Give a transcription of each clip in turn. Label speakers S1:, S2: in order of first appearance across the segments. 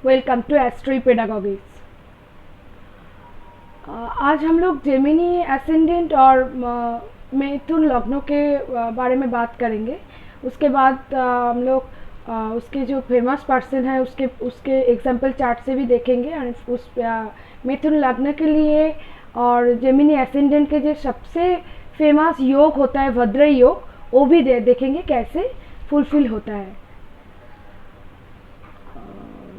S1: Welcome to astro पेडागॉगिक्स। आज हम लोग जेमिनी एसेंडेंट और मिथुन लग्नों के बारे में बात करेंगे। उसके बाद हम लोग उसके जो फेमस पर्सन है उसके उसके एग्जाम्पल चार्ट से भी देखेंगे और उस मिथुन लग्न के लिए और जेमिनी एसेंडेंट के जो सबसे फेमस योग होता है भद्र योग, वो भी देखेंगे कैसे फुलफिल होता है।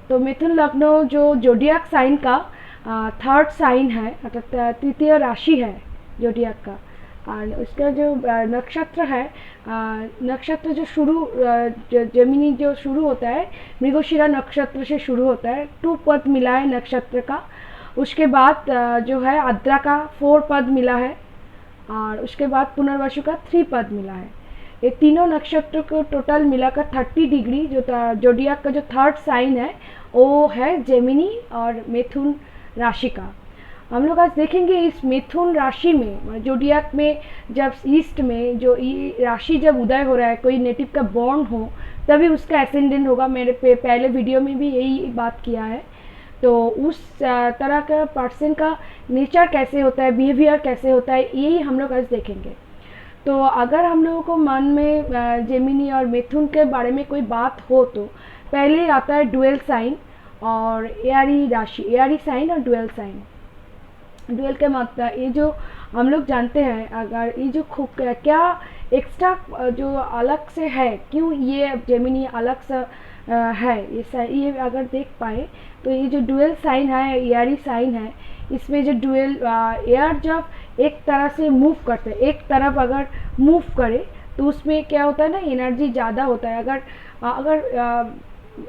S1: तो मिथुन लग्न जो जोडियाक साइन का थर्ड साइन है, अर्थात तृतीय राशि है जोडियाक का। और उसका जो नक्षत्र है, नक्षत्र जो शुरू जेमिनी जो शुरू होता है मृगशिरा नक्षत्र से शुरू होता है, 2 पद मिला है नक्षत्र का। उसके बाद जो है आद्रा का 4 पद मिला है और उसके बाद पुनर्वसु का 3 पद मिला है। ये तीनों नक्षत्र को टोटल मिलाकर 30 डिग्री जो जोडियाक का जो थर्ड साइन है वो है जेमिनी और मिथुन राशि का। हम लोग आज देखेंगे इस मिथुन राशि में जोडियाक में जब ईस्ट में जो राशि जब उदय हो रहा है, कोई नेटिव का बॉर्न हो तभी उसका एसेंडेंट होगा। मेरे पहले वीडियो में भी यही बात किया है। तो उस तरह का पर्सन का नेचर कैसे होता है, बिहेवियर कैसे होता है, यही हम लोग आज देखेंगे। तो अगर हम लोगों को मन में जेमिनी और मिथुन के बारे में कोई बात हो तो पहले आता है डुअल साइन और एआरी राशि, एआरी साइन और डुअल साइन। डुअल के मतलब ये जो हम लोग जानते हैं, अगर ये जो क्या एक्स्ट्रा जो अलग से है, क्यों ये जेमिनी अलग सा है, ये अगर देख पाए तो ये जो डुअल साइन है, एआरी साइन है, इसमें जो डुअल एयर जब एक तरह से मूव करते हैं, एक तरफ अगर मूव करे तो उसमें क्या होता है ना, एनर्जी ज़्यादा होता है। अगर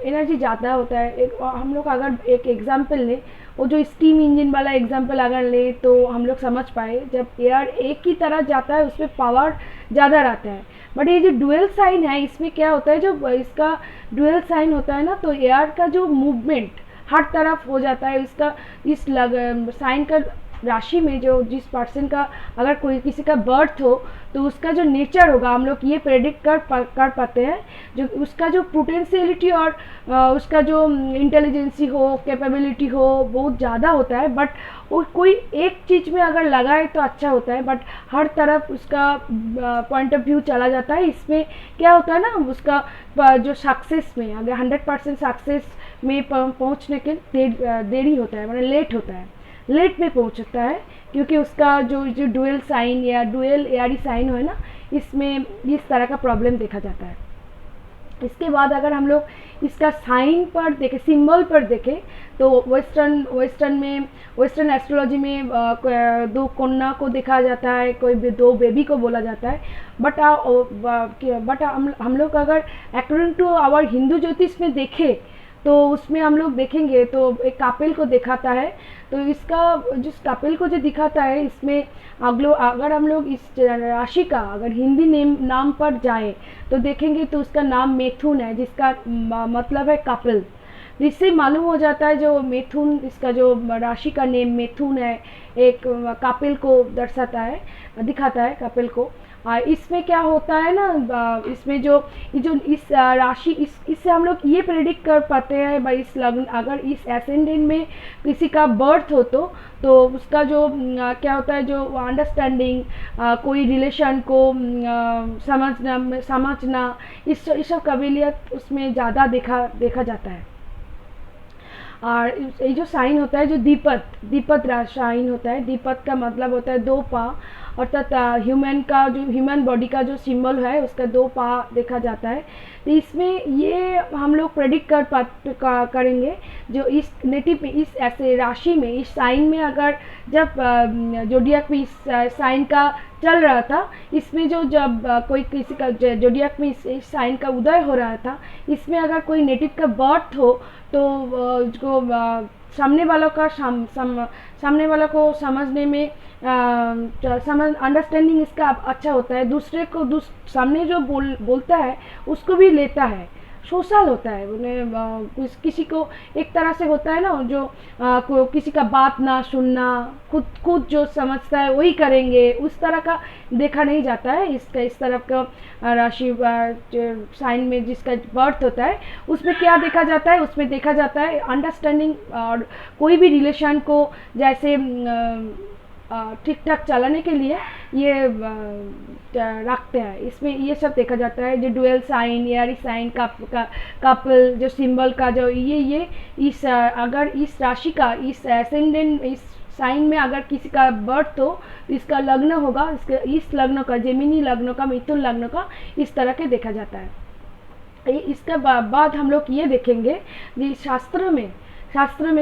S1: एनर्जी ज़्यादा होता है, हम लोग अगर एक एग्जांपल लें, वो जो स्टीम इंजन वाला एग्जांपल अगर लें तो हम लोग समझ पाए, जब एयर एक ही तरह जाता है उसमें पावर ज़्यादा रहता है। बट ये जो डुअल साइन है इसमें क्या होता है, जो इसका डुअल साइन होता है ना, तो एयर का जो मूवमेंट हर तरफ हो जाता है। इसका इस साइन का राशि में जो जिस पर्सन का अगर कोई किसी का बर्थ हो तो उसका जो नेचर होगा हम लोग ये प्रेडिक्ट कर पाते हैं। जो उसका जो पोटेंशियलिटी और उसका जो इंटेलिजेंसी हो, कैपेबिलिटी हो, बहुत ज़्यादा होता है। बट वो कोई एक चीज़ में अगर लगाए तो अच्छा होता है, बट हर तरफ उसका पॉइंट ऑफ व्यू चला जाता है। इसमें क्या होता है ना, उसका जो सक्सेस में अगर 100% सक्सेस में पहुंचने के देरी होता है, मतलब लेट होता है, लेट में पहुंचता है, क्योंकि उसका जो डुअल साइन या डुअल एआरी साइन हो ना, इसमें इस तरह का प्रॉब्लम देखा जाता है। इसके बाद अगर हम लोग इसका साइन पर देखें, सिंबल पर देखें, तो वेस्टर्न एस्ट्रोलॉजी में 2 कन्या को देखा जाता है, कोई 2 बेबी को बोला जाता है। बट हम लोग अगर अकॉर्डिंग टू आवर हिंदू ज्योतिष में देखें तो उसमें हम लोग देखेंगे तो एक कपिल को दिखाता है। तो इसका जिस कपिल को जो दिखाता है, इसमें अगर हम लोग इस राशि का अगर हिंदी नाम पर जाए तो देखेंगे तो उसका नाम मिथुन है, जिसका मतलब है कपिल। जिससे मालूम हो जाता है जो मिथुन, इसका जो राशि का नेम मिथुन है, एक कपिल को दर्शाता है, दिखाता है कपिल को। इसमें क्या होता है ना, इसमें जो इस राशि इससे हम लोग ये प्रेडिक्ट कर पाते हैं भाई, इस लग्न अगर इस एसेंडेंट में किसी का बर्थ हो तो उसका जो क्या होता है, जो अंडरस्टैंडिंग, कोई रिलेशन को समझना, इस सब काबिलियत उसमें ज़्यादा देखा जाता है। और ये जो साइन होता है, जो दीपत साइन होता है, दीपत का मतलब होता है 2 पाँव, अर्थात ह्यूमन बॉडी का जो सिंबल है उसका 2 पाँव देखा जाता है। तो इसमें ये हम लोग प्रेडिक्ट करेंगे जो इस नेटिव में, इस ऐसे राशि में, इस साइन में अगर जब जोडियाक में इस साइन का चल रहा था, इसमें जब कोई किसी का जोडियाक में इस साइन का उदय हो रहा था, इसमें अगर कोई नेटिव का बर्थ हो तो जो सामने वालों को समझने में अंडरस्टैंडिंग इसका अच्छा होता है। दूसरे को सामने जो बोलता है उसको भी लेता है, सोशल होता है, उन्हें किसी को एक तरह से होता है ना जो किसी का बात ना सुनना, खुद खुद जो समझता है वही करेंगे, उस तरह का देखा नहीं जाता है। इसका इस तरफ का राशि साइन में जिसका बर्थ होता है उसमें क्या देखा जाता है, उसमें देखा जाता है अंडरस्टैंडिंग और कोई भी रिलेशन को जैसे ठीक ठाक चलाने के लिए ये रखते हैं। इसमें ये सब देखा जाता है, जो dual sign, airy sign, couple जो सिंबल का जो ये इस अगर इस राशि का इस एसेंडेंट इस साइन में अगर किसी का बर्थ हो तो इसका लग्न होगा, इस लग्न का, जेमिनी लग्न का, मिथुन लग्न का इस तरह के देखा जाता है। इसके बाद हम लोग ये देखेंगे कि शास्त्र में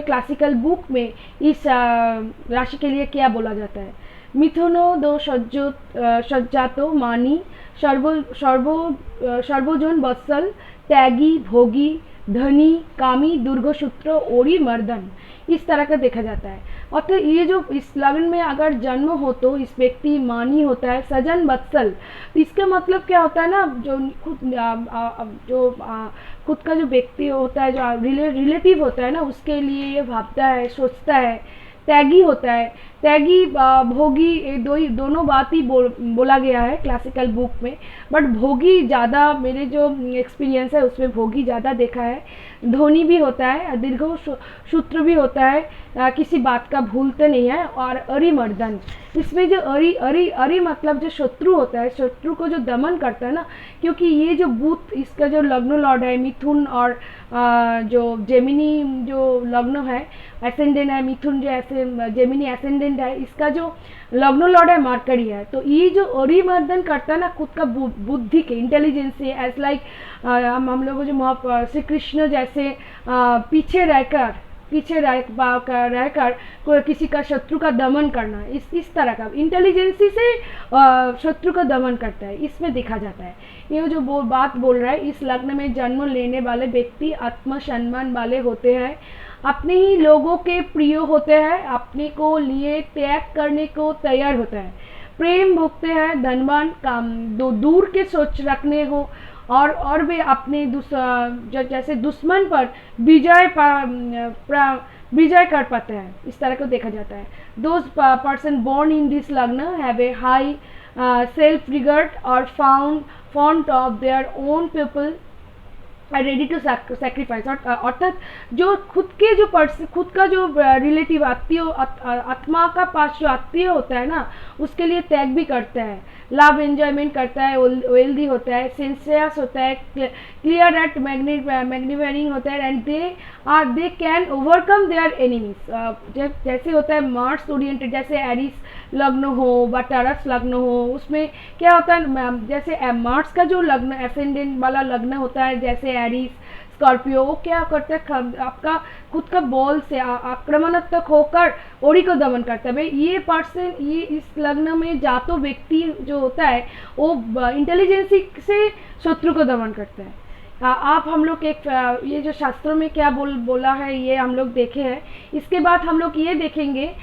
S1: क्लासिकल बुक में इस राशि के लिए क्या बोला जाता है। मिथुनो दो सज्जातो मानी सर्वजन वत्सल त्यागी भोगी धनी कामी दुर्गसूत्र ओरी मर्दन, इस तरह का देखा जाता है। और ये जो इस लग्न में अगर जन्म हो तो इस व्यक्ति मानी होता है, सजन वत्सल, इसका मतलब क्या होता है ना, जो खुद का जो व्यक्ति होता है, जो रिलेटिव होता है ना, उसके लिए ये भावता है, सोचता है। त्यागी होता है, त्यागी भोगी, ये दोनों बात ही बोला गया है क्लासिकल बुक में, बट भोगी ज़्यादा, मेरे जो एक्सपीरियंस है उसमें भोगी ज़्यादा देखा है। धोनी भी होता है, दीर्घ सूत्र भी होता है, किसी बात का भूलते नहीं है। और अरिमर्दन, इसमें जो अरि मतलब जो शत्रु होता है, शत्रु को जो दमन करता है ना, क्योंकि ये जो बुध इसका जो लग्न लॉर्ड है मिथुन, और जो जेमिनी जो लग्न है एसेंडेंट है, मिथुन जो ऐसे जेमिनी एसेंडेंट है, इसका जो लग्न लॉर्ड है मरकरी है। तो ये जो अरिमर्दन करता है ना खुद का बुद्धि के, इंटेलिजेंस से, एज लाइक हम लोगों जो श्री कृष्ण जैसे पीछे रहकर कोई किसी का शत्रु का दमन करना, इस तरह का इंटेलिजेंसी से शत्रु का दमन करता है, इसमें देखा जाता है। ये जो बात बोल रहा है, इस लग्न में जन्म लेने वाले व्यक्ति आत्मसम्मान वाले होते हैं, अपने ही लोगों के प्रिय होते हैं, अपने को लिए त्याग करने को तैयार होता है, प्रेम भोगते हैं, धनवान, काम दूर के सोच रखने हो, और वे अपने जैसे दुश्मन पर विजय कर पाते हैं, इस तरह को देखा जाता है। Those person born in this लग्न have a high self regard और fond of their own people ready to sacrifice, अर्थात जो खुद का जो रिलेटिव आत्मा का पास जो आत्मीय होता है ना, उसके लिए त्याग भी करता है, लव एंजॉयमेंट करता है, वेल्दी होता है, सिंसियस होता है, क्लियर एट मैग्निफाइंग होता है, and they can overcome there enemies. जैसे होता है मार्स ओरिएंटेड, जैसे एरिस लग्न हो व टरस लग्न हो, उसमें क्या होता है, जैसे मार्स का जो लग्न एसेंडेंट वाला लग्न होता है, जैसे एरिस स्कॉर्पियो, वो क्या करता है, आपका खुद का बॉल से आक्रामणात्मक होकर ओरी को दमन करता है। भाई ये पर्सन, ये इस लग्न में जातो व्यक्ति जो होता है वो इंटेलिजेंसी से शत्रु को दमन करता है। आप हम लोग एक ये जो शास्त्रों में क्या बोला है ये हम लोग देखे हैं। इसके बाद हम लोग ये देखेंगे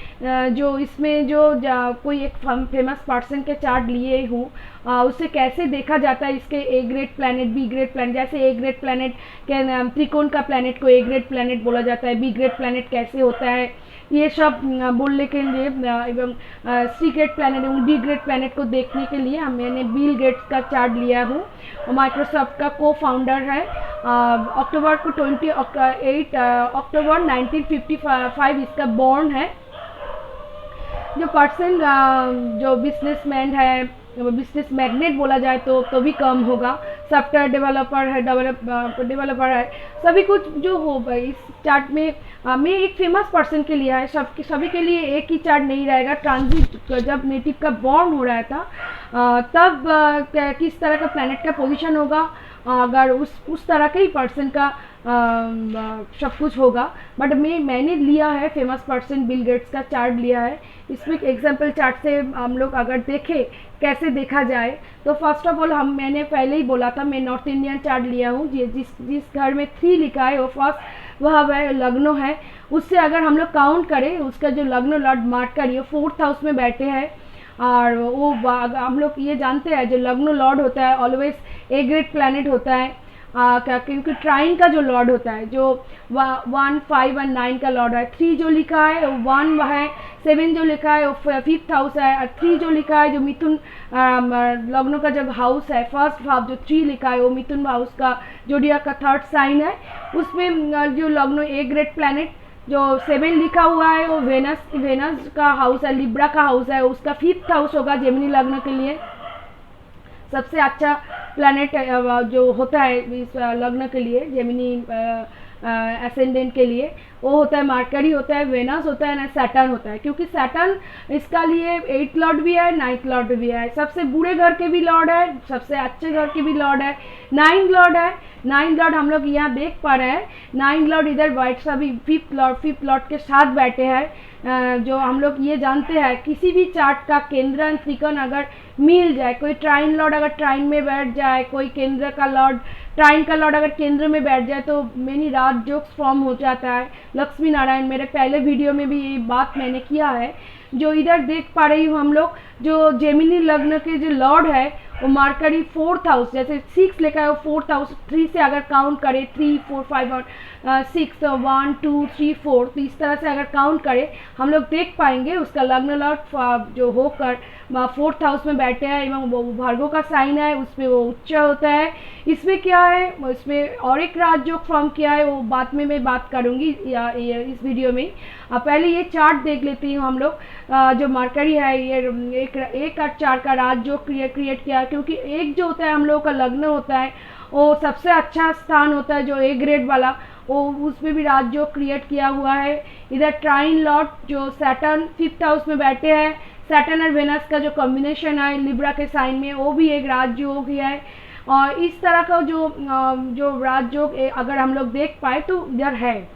S1: जो इसमें जो कोई एक फेमस पर्सन के चार्ट लिए हूँ, उसे कैसे देखा जाता है, इसके A grade planet, B grade planet, जैसे ए ग्रेड प्लैनेट के त्रिकोण का प्लैनेट को ए ग्रेड प्लैनेट बोला जाता है, बी ग्रेड प्लैनेट कैसे होता है, ये सब बोलने के लिए एवं सी ग्रेड प्लैनेट एवं डी ग्रेड प्लैनेट को देखने के लिए मैंने बिल गेट्स का चार्ट लिया हूँ। माइक्रोसॉफ्ट का को फाउंडर है। अक्टूबर को 28 अक्टूबर 1955 इसका बॉर्न है। जो पर्सन जो बिजनेसमैन है, बिजनेस मैग्नेट बोला जाए तो भी कम होगा, सॉफ्टवेयर डेवलपर है, डेवलपर है, सभी कुछ जो होगा इस चार्ट में। मैं एक फेमस पर्सन के लिए है, सभी के लिए एक ही चार्ट नहीं रहेगा। ट्रांजिट जब नेटिव का बॉर्न हो रहा था तब किस तरह का प्लैनेट का पोजीशन होगा, अगर उस तरह के ही पर्सन का सब कुछ होगा। बट मैंने लिया है फेमस पर्सन बिल गेट्स का चार्ट लिया है। इसमें एग्जाम्पल चार्ट से हम लोग अगर देखें कैसे देखा जाए तो फर्स्ट ऑफ ऑल मैंने पहले ही बोला था, मैं नॉर्थ इंडियन चार्ट लिया हूँ। जिस घर में 3 लिखा है वो फर्स्ट वह लग्न है। उससे अगर हम लोग काउंट करें उसका जो लग्न लॉर्ड मरकरी 4th हाउस में बैठे हैं, और वो हम लोग ये जानते हैं जो लग्न लॉर्ड होता है ऑलवेज ए ग्रेड प्लैनेट होता है। क्योंकि ट्राइन का जो लॉर्ड होता है, जो 1, 5 और 9 का लॉर्ड है, 3 जो लिखा है 1 है, 7 जो लिखा है वो 5th हाउस है, और 3 जो लिखा है जो मिथुन लग्नों का जब हाउस है, फर्स्ट हाउस जो 3 लिखा है वो मिथुन हाउस का जोडियाक का 3rd साइन है। उसमें जो लग्न ए ग्रेड प्लैनेट जो 7 लिखा हुआ है वो वेनस का हाउस है, लिब्रा का हाउस है, उसका 5th हाउस होगा जेमिनी लग्न के लिए। सबसे अच्छा प्लैनेट जो होता है इस लग्न के लिए, जेमिनी एसेंडेंट के लिए, वो होता है मरकरी होता है, वेनस होता है ना, सैटर्न होता है। क्योंकि सैटर्न इसका लिए 8th लॉर्ड भी है, 9th लॉर्ड भी है, सबसे बुरे घर के भी लॉर्ड है, सबसे अच्छे घर के भी लॉर्ड है, 9th लॉर्ड है। 9th लॉर्ड हम लोग यहाँ देख पा रहे हैं, 9th लॉर्ड इधर वाइट सा भी 5th लॉर्ड के साथ बैठे हैं। जो हम लोग ये जानते हैं किसी भी चार्ट का केंद्र त्रिकोण अगर मिल जाए, कोई ट्राइन लॉर्ड अगर ट्राइन में बैठ जाए, कोई केंद्र का लॉर्ड ट्राइन का लॉर्ड अगर केंद्र में बैठ जाए तो मेनी राजयोग फॉर्म हो जाता है। लक्ष्मी नारायण, मेरे पहले वीडियो में भी ये बात मैंने किया है। जो इधर देख पा रही हूँ हम लोग, जो जेमिनी लग्न के जो लॉर्ड है वो मरकरी 4th हाउस, जैसे 6 लिखा है वो 4th हाउस, 3 से अगर काउंट करें 3, 4, 5 और 6, 1, 2, 3, 4, तो इस तरह से अगर काउंट करें हम लोग देख पाएंगे उसका लग्न लॉर्ड जो होकर 4th हाउस में बैठे हैं एवं वो भार्गव का साइन है, उसमें वो उच्च होता है। इसमें क्या है, इसमें और एक राजयोग फॉर्म किया है, वो बाद में मैं बात करूँगी इस वीडियो में। पहले ये चार्ट देख लेती हूँ हम लोग। जो मरकरी है ये एक और 4 का राजयोग क्रिएट किया, क्योंकि एक जो होता है हम लोगों का लग्न होता है वो सबसे अच्छा स्थान होता है, जो ए ग्रेड वाला, वो उसमें भी राजयोग क्रिएट किया हुआ है। इधर ट्राइन लॉर्ड जो सैटर्न 5th हाउस में बैठे हैं, सैटर्न और वेनस का जो कॉम्बिनेशन है लिब्रा के साइन में, वो भी एक राजयोग ही है। और इस तरह का जो राजयोग अगर हम लोग देख पाए तो इधर है,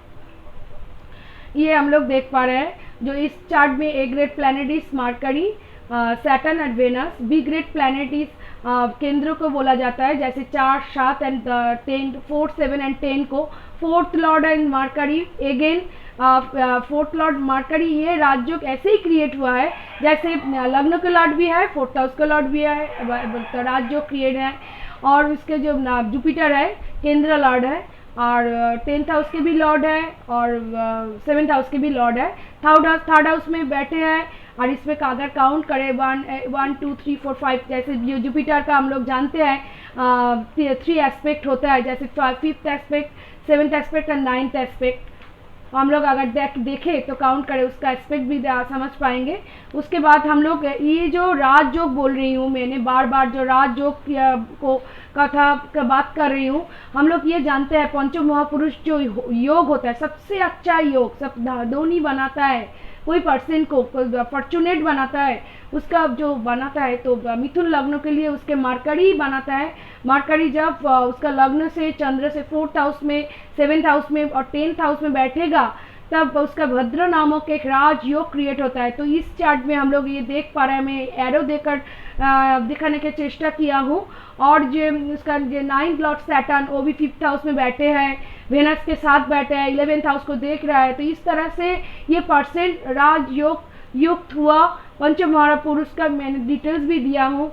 S1: ये हम लोग देख पा रहे हैं। जो इस चार्ट में A grade planet is Mercury, Saturn and Venus. B grade planet is केंद्र को बोला जाता है, जैसे 4, 7 एंड 10, 4, 7 एंड 10 को 4th Lord and mercury again 4th Lord mercury. ये राजयोग ऐसे ही क्रिएट हुआ है जैसे लग्न के लॉर्ड भी है, 4th हाउस का लॉर्ड भी है, तो राजयोग क्रिएट है। और इसके जो जुपिटर है केंद्र लॉर्ड है, और 10th हाउस के भी लॉर्ड है और 7th हाउस के भी लॉर्ड है। थर्ड हाउस में बैठे हैं, और इसमें अगर काउंट करें 1, 2, 3, 4, 5, जैसे जुपिटर का हम लोग जानते हैं 3 एस्पेक्ट होता है, जैसे 5th एस्पेक्ट, 7th एस्पेक्ट और 9th एस्पेक्ट। हम लोग अगर देखें तो काउंट करें उसका एस्पेक्ट भी समझ पाएंगे। उसके बाद हम लोग ये जो राजयोग बोल रही हूँ, मैंने बार बार जो राजयोग को कथा का बात कर रही हूँ, हम लोग ये जानते हैं पंच महापुरुष जो योग होता है सबसे अच्छा योग, सब धोनी बनाता है, कोई पर्सन को फॉर्चुनेट बनाता है, उसका जो बनाता है तो मिथुन लग्न के लिए उसके मरकरी बनाता है। मरकरी जब उसका लग्न से चंद्र से 4th हाउस में, 7th हाउस में और 10th हाउस में बैठेगा तब उसका भद्र नामक एक राजयोग क्रिएट होता है। तो इस चार्ट में हम लोग ये देख पा रहे हैं, मैं एरो देकर दिखाने की चेष्टा किया हूँ। और जो उसका जो 9th लॉर्ड सैटर्न वो भी 5th हाउस में बैठे हैं, वेनस के साथ बैठे हैं, 11th हाउस को देख रहा है। तो इस तरह से ये परसेंट राजयोग युक्त हुआ। पंच महापुरुष का मैंने डिटेल्स भी दिया हूँ।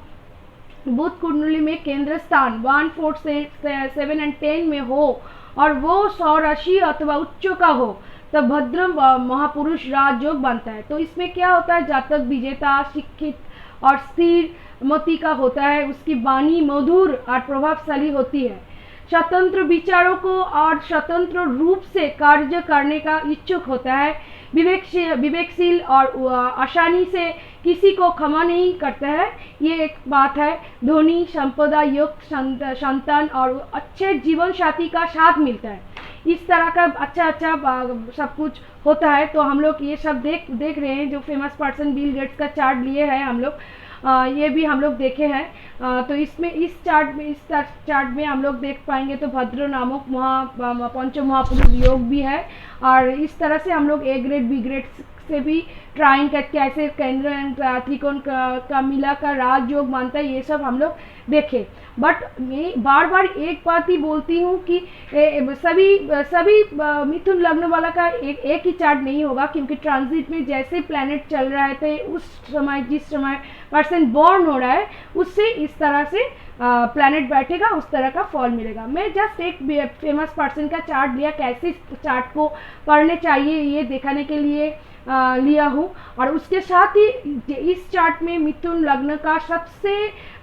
S1: बुध कुंडली में केंद्र स्थान 1, 4, 7 एंड 10 में हो और वो 100 राशि अथवा उच्च का हो तब भद्र महापुरुष राजयोग बनता है। तो इसमें क्या होता है, जातक विजेता, शिक्षित और स्थिर मति का होता है, उसकी वाणी मधुर और प्रभावशाली होती है, स्वतंत्र विचारों को और स्वतंत्र रूप से कार्य करने का इच्छुक होता है, विवेकशील और आसानी से किसी को क्षमा नहीं करता है। ये एक बात है। धोनी संपदा युक्त संतान और अच्छे जीवन साथी का साथ मिलता है, इस तरह का अच्छा सब कुछ होता है। तो हम लोग ये सब देख रहे हैं, जो फेमस पर्सन बिल गेट्स का चार्ट लिए हैं हम लोग, ये भी हम लोग देखे हैं। तो इसमें इस चार्ट में हम लोग देख पाएंगे तो भद्र नामक पंच महापुरुष योग भी है। और इस तरह से हम लोग ए ग्रेड बी ग्रेड से भी ट्राइन करके ऐसे केंद्र त्रिकोण का मिला का राजयोग मानता है, ये सब हम लोग देखे। बट मैं बार बार एक बात ही बोलती हूँ कि सभी मिथुन लग्न वाला का एक ही चार्ट नहीं होगा, क्योंकि ट्रांजिट में जैसे प्लैनेट चल रहा है तो उस समय जिस समय पर्सन बॉर्न हो रहा है उससे इस तरह से प्लैनेट बैठेगा उस तरह का फॉल मिलेगा। मैं जस्ट एक फेमस पर्सन का चार्ट लिया, कैसे इस चार्ट को पढ़ने चाहिए ये दिखाने के लिए लिया हूँ। और उसके साथ ही इस चार्ट में मिथुन लग्न का सबसे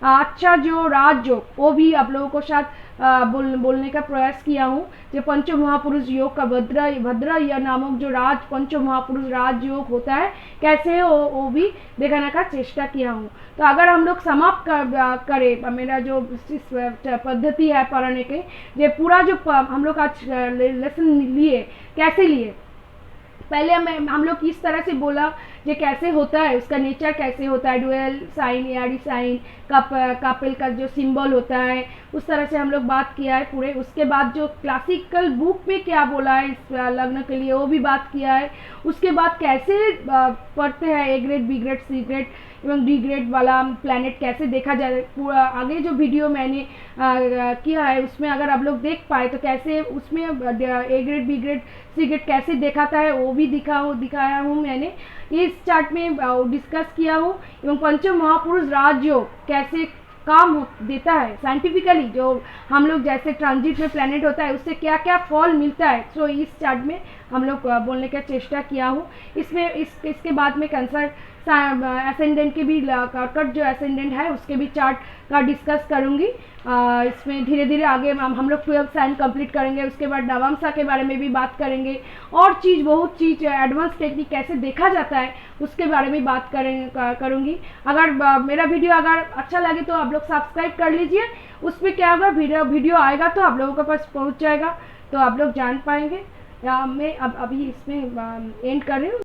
S1: अच्छा जो राजयोग वो भी आप लोगों को साथ बोलने का प्रयास किया हूँ। जो पंच महापुरुष योग का भद्र या नामक जो पंच महापुरुष राज योग होता है कैसे वो भी दिखाने का चेष्टा किया हूँ। तो अगर हम लोग समाप्त करें मेरा जो पद्धति है पढ़ने के, ये पूरा जो हम लोग आज लेसन लिए कैसे लिए, पहले हम लोग इस तरह से बोला ये कैसे होता है, उसका नेचर कैसे होता है, डुअल साइन एडी साइन कपिल का जो सिंबल होता है उस तरह से हम लोग बात किया है पूरे। उसके बाद जो क्लासिकल बुक में क्या बोला है इस लग्न के लिए वो भी बात किया है। उसके बाद कैसे पढ़ते हैं A grade B grade C grade एवं डी ग्रेड वाला प्लैनेट कैसे देखा जाए, पूरा आगे जो वीडियो मैंने किया है उसमें अगर आप लोग देख पाए तो कैसे उसमें A grade B grade C grade कैसे दिखाता है वो भी दिखाया हूँ मैंने इस चार्ट में डिस्कस किया हूँ। एवं पंच महापुरुष राजयोग कैसे काम देता है साइंटिफिकली, जो हम लोग जैसे ट्रांजिट में प्लैनेट होता है उससे क्या क्या फॉल मिलता है, तो इस चार्ट में हम लोग बोलने का चेष्टा किया हूँ। इसमें इसके बाद में कैंसर एसेंडेंट के भी कर्कट जो एसेंडेंट है उसके भी चार्ट का डिस्कस करूँगी। इसमें धीरे धीरे आगे हम लोग 12 साइन कंप्लीट करेंगे। उसके बाद नवमसा के बारे में भी बात करेंगे और बहुत चीज़ एडवांस टेक्निक कैसे देखा जाता है उसके बारे में बात करूँगी। अगर मेरा वीडियो अगर अच्छा लगे तो आप लोग सब्सक्राइब कर लीजिए, उसमें क्या होगा वीडियो आएगा तो आप लोगों के पास पहुँच जाएगा तो आप लोग जान पाएंगे। मैं अभी इसमें एंड कर रही हूँ।